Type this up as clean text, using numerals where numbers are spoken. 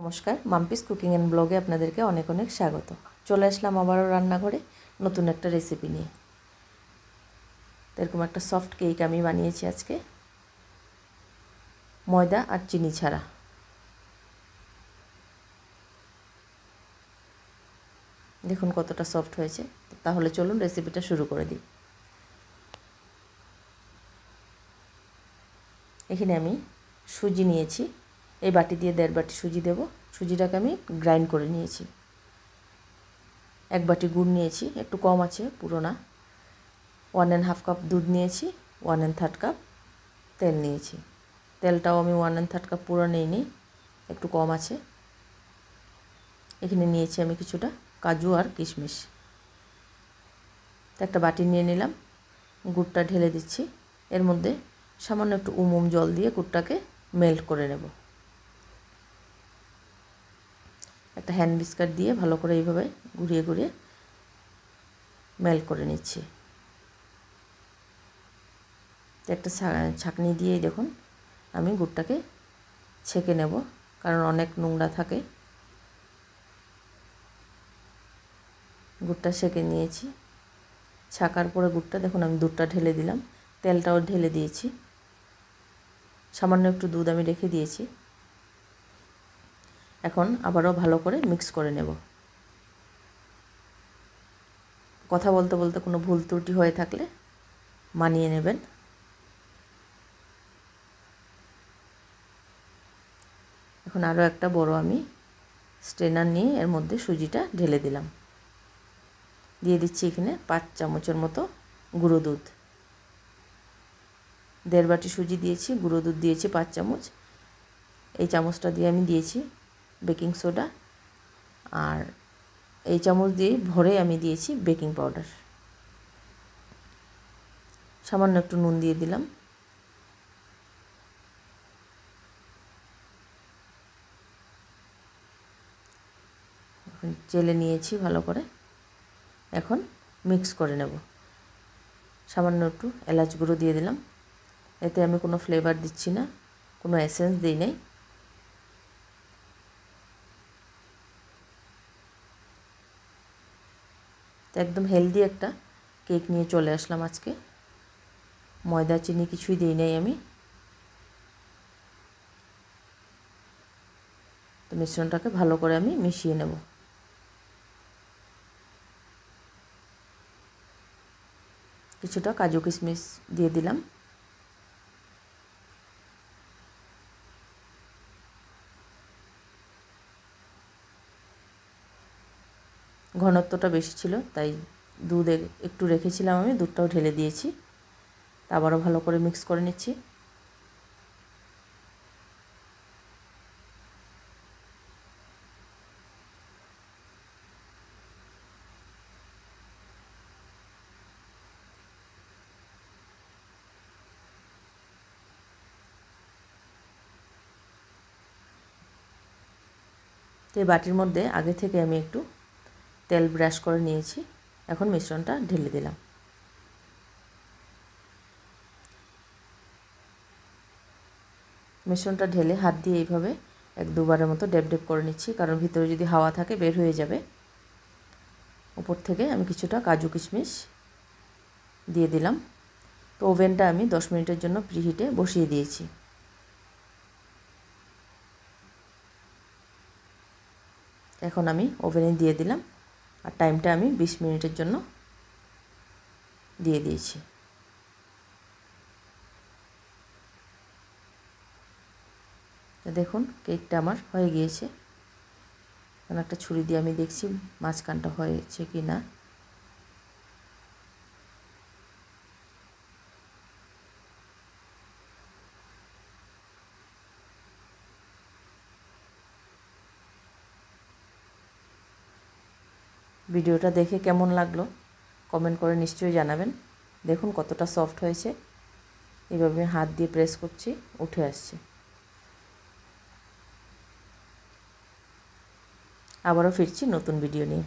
নমস্কার, Mampi's cooking and ব্লগে আপনাদেরকে অনেক অনেক স্বাগত। চলে আসলাম আবারও রান্নাঘরে নতুন একটা রেসিপি নিয়ে। এরকম একটা সফট কেক আমি বানিয়েছি আজকে, ময়দা আর চিনি ছাড়া। দেখুন কতটা সফট হয়েছে। তাহলে চলুন রেসিপিটা শুরু করে দিই। এখানে আমি সুজি নিয়েছি, এই বাটি দিয়ে 1.5 বাটি সুজি দেব। সুজিটাকে আমি গ্রাইন্ড করে নিয়েছি। 1 বাটি গুড় নিয়েছি, একটু কম আছে, পুরো না। 1.5 কাপ দুধ নিয়েছি, 1.3 কাপ তেল নিয়েছি। তেলটাও আমি 1.3 কাপ পুরো নিইনি, একটু কম আছে। এখানে নিয়েছি আমি কিছুটা কাজু আর কিশমিশ। একটা বাটি নিয়ে নিলাম, গুড়টা ঢেলে দিচ্ছি। এর মধ্যে সামান্য একটু জল দিয়ে গুড়টাকে মেল্ট করে নেব। একটা হ্যান্ড বিস্কার দিয়ে ভালো করে এইভাবে ঘুরিয়ে ঘুরিয়ে মেল্ট করে নিচ্ছি। একটা ছাঁকনি দিয়েই দেখুন আমি গুড়টাকে ছেঁকে নেব, কারণ অনেক নোংরা থাকে। গুড়টা ছেঁকে নিয়েছি। ছাকার পরে গুড়টা দেখুন আমি দুধটা ঢেলে দিলাম, তেলটাও ঢেলে দিয়েছি। সামান্য একটু দুধ আমি রেখে দিয়েছি। এখন আবারও ভালো করে মিক্স করে নেব। কথা বলতে বলতে কোনো ভুল ত্রুটি হয়ে থাকলে মানিয়ে নেবেন। এখন আরও একটা বড় আমি স্ট্রেনার নিয়ে এর মধ্যে সুজিটা ঢেলে দিলাম। দিয়ে দিচ্ছি এখানে 5 চামচের মতো গুঁড়ো দুধ। 1.5 বাটি সুজি দিয়েছি, গুঁড়ো দুধ দিয়েছি 5 চামচ। এই চামচটা দিয়ে আমি দিয়েছি বেকিং সোডা, আর এই চামচ দিয়ে ভরে আমি দিয়েছি বেকিং পাউডার। সামান্য একটু নুন দিয়ে দিলাম। চেলে নিয়েছি ভালো করে। এখন মিক্স করে নেব। সামান্য একটু এলাচ গুঁড়ো দিয়ে দিলাম। এতে আমি কোনো ফ্লেভার দিচ্ছি না, কোনো এসেন্স দিই নাই। তো একদম হেলদি একটা কেক নিয়ে চলে আসলাম আজকে। ময়দা চিনি কিছুই দিই নাই আমি। তো মিশ্রণটাকে ভালো করে আমি মিশিয়ে নেব। কিছুটা কাজু কিশমিশ দিয়ে দিলাম। ঘনত্বটা বেশি ছিল তাই দুধ একটু রেখেছিলাম, আমি দুধটাও ঢেলে দিয়েছি। আবারও ভালো করে মিক্স করে নিচ্ছি। তো এই বাটির মধ্যে আগে থেকে আমি একটু তেল ব্রাশ করে নিয়েছি। এখন মিশ্রণটা ঢেলে দিলাম। মিশ্রণটা ঢেলে হাত দিয়ে এইভাবে 1-2 বারের মতো ডেপ ডেপ করে নিচ্ছি, কারণ ভিতরে যদি হাওয়া থাকে বের হয়ে যাবে। উপর থেকে আমি কিছুটা কাজু কিশমিশ দিয়ে দিলাম। তো ওভেনটা আমি 10 মিনিটের জন্য প্রিহিটে বসিয়ে দিয়েছি। এখন আমি ওভেনে দিয়ে দিলাম, আর টাইমটা আমি 20 মিনিটের জন্য দিয়ে দিয়েছি। দেখুন কেকটা আমার হয়ে গিয়েছে। এখন একটা ছুরি দিয়ে আমি দেখছি মাঝখানটা হয়েছে কি না। ভিডিওটা দেখে কেমন লাগলো কমেন্ট করে নিশ্চয়ই জানাবেন। দেখুন কতটা সফট হয়েছে। এইভাবে হাত দিয়ে প্রেস করছি, উঠে আসছে। আবারও ফিরছি নতুন ভিডিও নিয়ে।